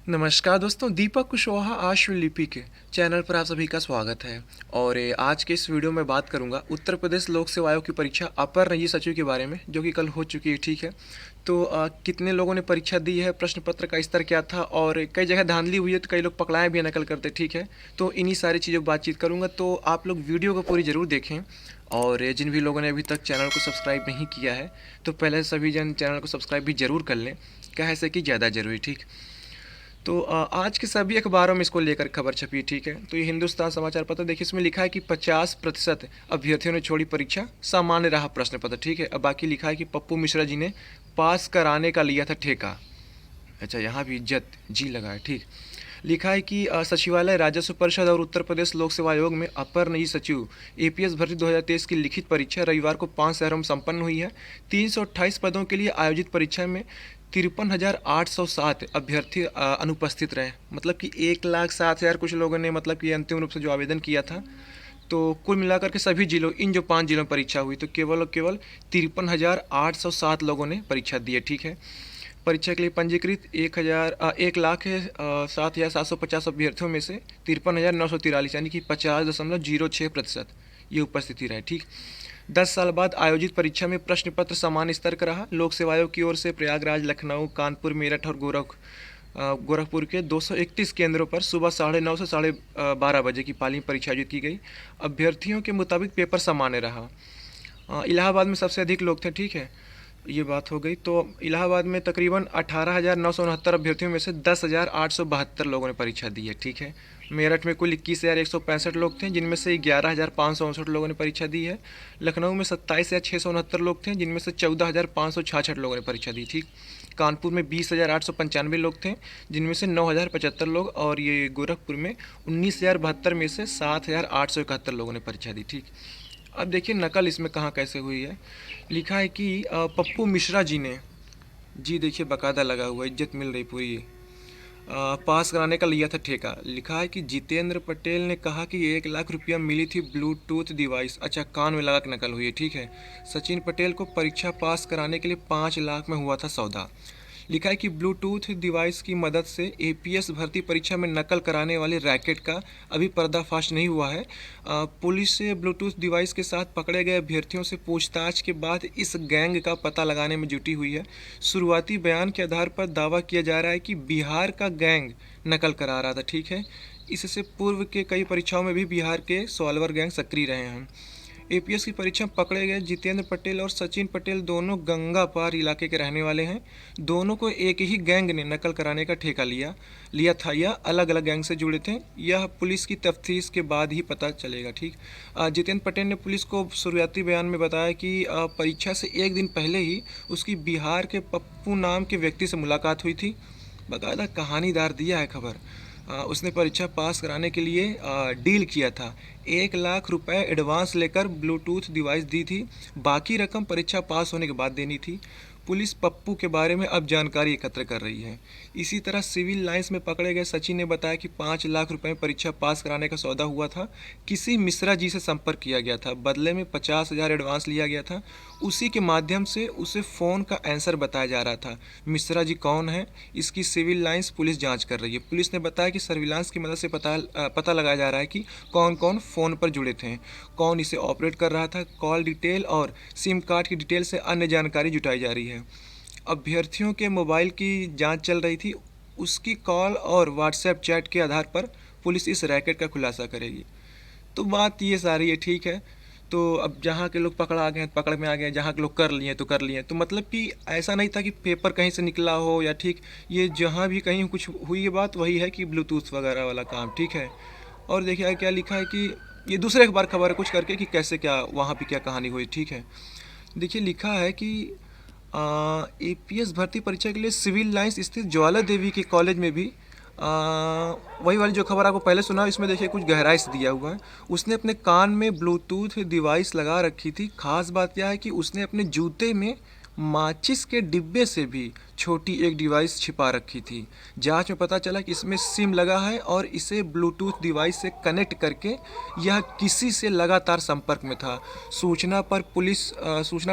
नमस्कार दोस्तों, दीपक कुशवाहा आश्वलिपि के चैनल पर आप सभी का स्वागत है। और आज के इस वीडियो में बात करूंगा उत्तर प्रदेश लोक सेवा आयोग की परीक्षा अपर निजी सचिव के बारे में, जो कि कल हो चुकी है। ठीक है, तो कितने लोगों ने परीक्षा दी है, प्रश्न पत्र का स्तर क्या था, और कई जगह धांधली हुई है तो कई लोग पकड़ाएँ भी नकल करते। ठीक है, तो इन्हीं सारी चीज़ों पर बातचीत करूँगा, तो आप लोग वीडियो को पूरी ज़रूर देखें। और जिन भी लोगों ने अभी तक चैनल को सब्सक्राइब नहीं किया है तो पहले सभी जन चैनल को सब्सक्राइब भी ज़रूर कर लें, क्या है कि ज़्यादा ज़रूरी। ठीक, तो आज के सभी अखबारों में इसको लेकर खबर छपी है। ठीक है, तो ये हिंदुस्तान समाचार पत्र देखिए, इसमें लिखा है कि 50% अभ्यर्थियों ने छोड़ी परीक्षा, सामान्य रहा प्रश्न पत्र। ठीक है, अब बाकी लिखा है कि पप्पू मिश्रा जी ने पास कराने का लिया था ठेका। अच्छा, यहाँ भी इज्जत जी लगा है। ठीक, लिखा है कि सचिवालय, राजस्व परिषद और उत्तर प्रदेश लोक सेवा आयोग में अपर निजी सचिव एपीएस भर्ती 2023 की लिखित परीक्षा रविवार को 5 शहरों में संपन्न हुई है। 328 पदों के लिए आयोजित परीक्षा में 53,807 अभ्यर्थी अनुपस्थित रहे। मतलब कि 1,07,000 कुछ लोगों ने मतलब कि अंतिम रूप से जो आवेदन किया था। तो कुल मिलाकर के सभी जिलों, इन जो 5 जिलों में परीक्षा हुई, तो केवल और केवल 53,807 लोगों ने परीक्षा दी है। ठीक है, परीक्षा के लिए पंजीकृत 1,07,750 अभ्यर्थियों में से 53,943 यानी कि 50.06% ये उपस्थिति रहे। ठीक, 10 साल बाद आयोजित परीक्षा में प्रश्न पत्र समान स्तर का रहा। लोक सेवा आयोग की ओर से प्रयागराज, लखनऊ, कानपुर, मेरठ और गोरखपुर के 231 केंद्रों पर सुबह 9:30 से 12:30 बजे की पाली परीक्षा आयोजित की गई। अभ्यर्थियों के मुताबिक पेपर सामान्य रहा। इलाहाबाद में सबसे अधिक लोग थे। ठीक है, ये बात हो गई। तो इलाहाबाद में तकरीबन 18,969 अभ्यर्थियों में से 10,872 लोगों ने परीक्षा दी है। ठीक है, मेरठ में कुल 21,165 लोग थे, जिनमें से 11,559 लोगों ने परीक्षा दी है। लखनऊ में 27,669 लोग थे, जिनमें से 14,566 लोगों ने परीक्षा दी। ठीक, कानपुर में 20,895 लोग थे, जिनमें से 9,075 लोग, और ये गोरखपुर में 19,072 में से 7,871 लोगों ने परीक्षा दी। ठीक, अब देखिए नकल इसमें कहाँ कैसे हुई है। लिखा है कि पप्पू मिश्रा जी ने, जी देखिए बाकायदा लगा हुआ, इज्जत मिल रही पूरी, पास कराने का लिया था ठेका। लिखा है कि जितेंद्र पटेल ने कहा कि 1 लाख रुपया मिली थी ब्लूटूथ डिवाइस। अच्छा, कान में लगा के नकल हुई है। ठीक है, सचिन पटेल को परीक्षा पास कराने के लिए 5 लाख में हुआ था सौदा। लिखा है कि ब्लूटूथ डिवाइस की मदद से एपीएस भर्ती परीक्षा में नकल कराने वाले रैकेट का अभी पर्दाफाश नहीं हुआ है। पुलिस से ब्लूटूथ डिवाइस के साथ पकड़े गए अभ्यर्थियों से पूछताछ के बाद इस गैंग का पता लगाने में जुटी हुई है। शुरुआती बयान के आधार पर दावा किया जा रहा है कि बिहार का गैंग नकल करा रहा था। ठीक है, इससे पूर्व के कई परीक्षाओं में भी बिहार के सॉल्वर गैंग सक्रिय रहे हैं। एपीएस की परीक्षा में पकड़े गए जितेंद्र पटेल और सचिन पटेल दोनों गंगा पार इलाके के रहने वाले हैं। दोनों को एक ही गैंग ने नकल कराने का ठेका लिया था, या अलग अलग गैंग से जुड़े थे, यह पुलिस की तफ्तीश के बाद ही पता चलेगा। ठीक, जितेंद्र पटेल ने पुलिस को शुरुआती बयान में बताया कि परीक्षा से एक दिन पहले ही उसकी बिहार के पप्पू नाम के व्यक्ति से मुलाकात हुई थी। बाकायदा कहानीदार दिया है खबर। उसने परीक्षा पास कराने के लिए डील किया था। 1 लाख रुपए एडवांस लेकर ब्लूटूथ डिवाइस दी थी, बाकी रकम परीक्षा पास होने के बाद देनी थी। पुलिस पप्पू के बारे में अब जानकारी एकत्र कर रही है। इसी तरह सिविल लाइंस में पकड़े गए सचिन ने बताया कि 5 लाख रुपए में परीक्षा पास कराने का सौदा हुआ था। किसी मिश्रा जी से संपर्क किया गया था, बदले में 50,000 एडवांस लिया गया था। उसी के माध्यम से उसे फ़ोन का आंसर बताया जा रहा था। मिश्रा जी कौन है, इसकी सिविल लाइंस पुलिस जांच कर रही है। पुलिस ने बताया कि सर्विलांस की मदद से पता लगाया जा रहा है कि कौन कौन फ़ोन पर जुड़े थे, कौन इसे ऑपरेट कर रहा था। कॉल डिटेल और सिम कार्ड की डिटेल से अन्य जानकारी जुटाई जा रही है। अभ्यर्थियों के मोबाइल की जांच चल रही थी, उसकी कॉल और व्हाट्सएप चैट के आधार पर पुलिस इस रैकेट का खुलासा करेगी। तो बात ये सारी है। ठीक है, तो अब जहाँ के लोग पकड़ आ गए पकड़ में आ गए, जहाँ के लोग कर लिए तो कर लिए। तो मतलब कि ऐसा नहीं था कि पेपर कहीं से निकला हो या, ठीक, ये जहाँ भी कहीं कुछ हुई है बात वही है कि ब्लूटूथ वगैरह वाला काम। ठीक है, और देखिए क्या लिखा है कि ये दूसरे अखबार खबर है कुछ करके कि कैसे क्या वहाँ पे क्या कहानी हुई। ठीक है, देखिए लिखा है कि एपीएस भर्ती परीक्षा के लिए सिविल लाइंस स्थित ज्वाला देवी के कॉलेज में भी वही वाली जो खबर आपको पहले सुना, इसमें देखिए कुछ गहराई से दिया हुआ है। उसने अपने कान में ब्लूटूथ डिवाइस लगा रखी थी। खास बात यह है कि उसने अपने जूते में माचिस के डिब्बे से भी छोटी एक डिवाइस छिपा रखी थी। जांच में पता चला कि इसमें सिम लगा है और इसे ब्लूटूथ डिवाइस से कनेक्ट करके यह किसी से लगातार संपर्क में था। सूचना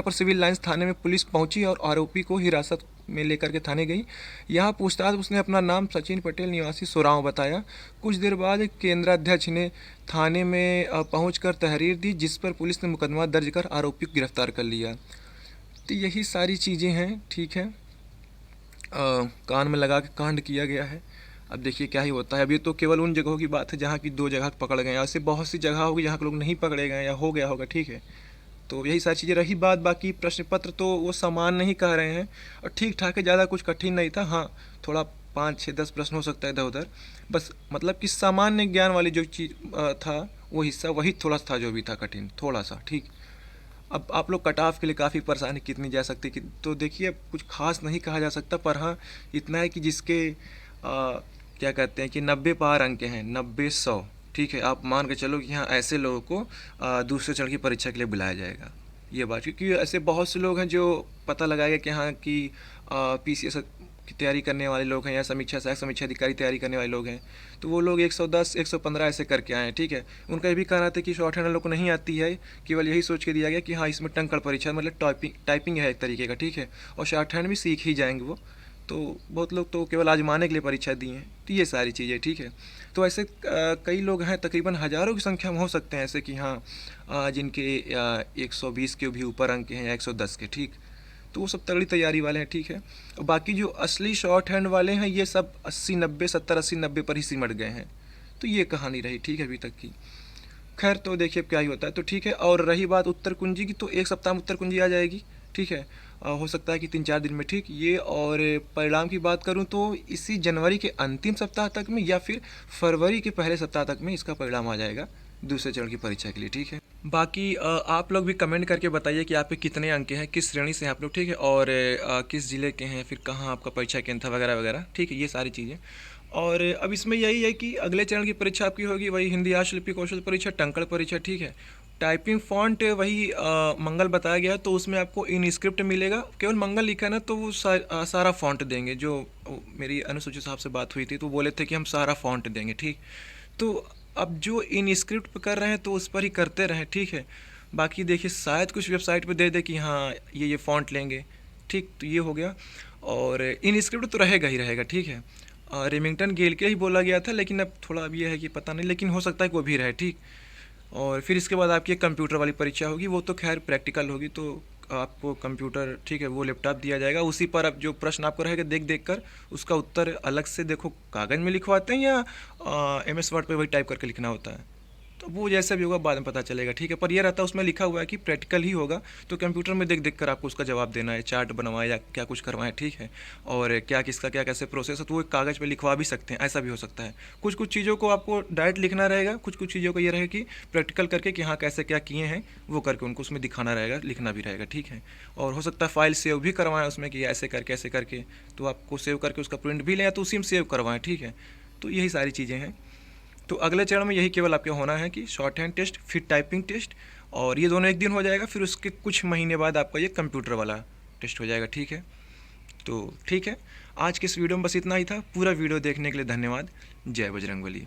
पर सिविल लाइंस थाने में पुलिस पहुंची और आरोपी को हिरासत में लेकर के थाने गई। यहाँ पूछताछ उसने अपना नाम सचिन पटेल निवासी सोराव बताया। कुछ देर बाद केंद्राध्यक्ष ने थाने में पहुंचकर तहरीर दी, जिस पर पुलिस ने मुकदमा दर्ज कर आरोपी को गिरफ्तार कर लिया। तो यही सारी चीज़ें हैं, ठीक है। कान में लगा के कांड किया गया है। अब देखिए क्या ही होता है। अभी तो केवल उन जगहों की बात है जहाँ की 2 जगह पकड़ गए, ऐसे बहुत सी जगह होगी जहाँ के लोग नहीं पकड़े गए या हो गया होगा, ठीक है। तो यही सारी चीज़ें रही बात। बाकी प्रश्न पत्र तो वो समान नहीं कह रहे हैं और ठीक ठाक है, ज़्यादा कुछ कठिन नहीं था। हाँ, थोड़ा 5, 6, 10 प्रश्न हो सकता है इधर उधर, बस मतलब कि सामान्य ज्ञान वाली जो चीज़ था वो हिस्सा वही थोड़ा था जो भी था कठिन थोड़ा सा, ठीक। अब आप लोग कट ऑफ के लिए काफ़ी परेशानी कितनी जा सकती कि, तो देखिए अब कुछ खास नहीं कहा जा सकता, पर हाँ इतना है कि जिसके क्या कहते हैं कि 90 पार अंक हैं, 90-100, ठीक है। आप मान के चलो कि हाँ ऐसे लोगों को दूसरे चरण की परीक्षा के लिए बुलाया जाएगा। ये बात, क्योंकि ऐसे बहुत से लोग हैं जो पता लगाएगा कि हाँ कि PCS की तैयारी करने वाले लोग हैं या सहायक समीक्षा अधिकारी तैयारी करने वाले लोग हैं, तो वो लोग 110, 115 ऐसे करके आए हैं, ठीक है। उनका ये भी कहना था कि शॉर्ट हैंड लोग को नहीं आती है, केवल यही सोच के दिया गया कि हाँ इसमें टंकड़ परीक्षा मतलब टाइपिंग है एक तरीके का, ठीक है, और शॉर्ट हैंड भी सीख ही जाएंगे वो। तो बहुत लोग तो केवल आजमाने के लिए परीक्षा दी हैं। तो ये सारी चीज़ें, ठीक है। तो ऐसे कई लोग हैं, तकरीबन हज़ारों की संख्या में हो सकते हैं ऐसे कि हाँ जिनके 120 के भी ऊपर अंक हैं या 110 के, ठीक। तो वो सब तगड़ी तैयारी वाले हैं, ठीक है। और बाकी जो असली शॉर्ट हैंड वाले हैं ये सब 80-90, 70-80-90 पर ही सिमट गए हैं। तो ये कहानी रही, ठीक है, अभी तक की। खैर तो देखिए अब क्या ही होता है, तो ठीक है। और रही बात उत्तर कुंजी की, तो 1 सप्ताह में उत्तर कुंजी आ जाएगी, ठीक है। हो सकता है कि 3-4 दिन में, ठीक ये। और परिणाम की बात करूं तो इसी जनवरी के अंतिम सप्ताह तक में या फिर फरवरी के पहले सप्ताह तक में इसका परिणाम आ जाएगा दूसरे चरण की परीक्षा के लिए, ठीक है। बाकी आप लोग भी कमेंट करके बताइए कि आप पे कितने अंक हैं, किस श्रेणी से हैं आप लोग, ठीक है, और किस ज़िले के हैं, फिर कहाँ आपका परीक्षा केंद्र था वगैरह वगैरह, ठीक है, ये सारी चीज़ें। और अब इसमें यही है कि अगले चरण की परीक्षा आपकी होगी वही हिंदी आशुलिपि कौशल परीक्षा, टंकड़ परीक्षा, ठीक है। टाइपिंग फॉन्ट वही मंगल बताया गया, तो उसमें आपको इन स्क्रिप्ट मिलेगा। केवल मंगल लिखा है ना, तो वो सारा फॉन्ट देंगे। जो मेरी अनुसूचित साहब से बात हुई थी तो बोले थे कि हम सारा फॉन्ट देंगे, ठीक। तो अब जो इन स्क्रिप्ट पर कर रहे हैं तो उस पर ही करते रहें, ठीक है। बाकी देखिए शायद कुछ वेबसाइट पे दे दे कि हाँ ये फ़ॉन्ट लेंगे, ठीक। तो ये हो गया। और इन स्क्रिप्ट तो रहेगा ही रहेगा, ठीक है। रेमिंगटन गेल के ही बोला गया था, लेकिन अब थोड़ा अब ये है कि पता नहीं, लेकिन हो सकता है कि वो भी रहे, ठीक। और फिर इसके बाद आपकी एक कंप्यूटर वाली परीक्षा होगी, वो तो खैर प्रैक्टिकल होगी, तो आपको कंप्यूटर, ठीक है, वो लैपटॉप दिया जाएगा। उसी पर अब जो प्रश्न आपको रहेगा देख देख कर उसका उत्तर अलग से देखो कागज़ में लिखवाते हैं या MS वर्ड पे वही टाइप करके लिखना होता है, तो वो जैसा भी होगा बाद में पता चलेगा, ठीक है। पर यह रहता है उसमें लिखा हुआ है कि प्रैक्टिकल ही होगा, तो कंप्यूटर में देख देख कर आपको उसका जवाब देना है, चार्ट बनवाए या क्या कुछ करवाएं, ठीक है। और क्या किसका क्या कैसे प्रोसेस है तो वो कागज़ पे लिखवा भी सकते हैं, ऐसा भी हो सकता है। कुछ कुछ चीज़ों को आपको डायरेक्ट लिखना रहेगा, कुछ कुछ चीज़ों को ये रहेगा कि प्रैक्टिकल करके कि हाँ कैसे क्या किए हैं वो करके उनको उसमें दिखाना रहेगा, लिखना भी रहेगा, ठीक है। और हो सकता है फाइल सेव भी करवाएं उसमें कि ऐसे करके तो आपको सेव करके उसका प्रिंट भी लें या तो उसी में सेव करवाएं, ठीक है। तो यही सारी चीज़ें हैं। तो अगले चरण में यही केवल आपके होना है कि शॉर्ट हैंड टेस्ट फिर टाइपिंग टेस्ट, और ये दोनों एक दिन हो जाएगा, फिर उसके कुछ महीने बाद आपका ये कंप्यूटर वाला टेस्ट हो जाएगा, ठीक है। तो ठीक है, आज के इस वीडियो में बस इतना ही था। पूरा वीडियो देखने के लिए धन्यवाद। जय बजरंगबली।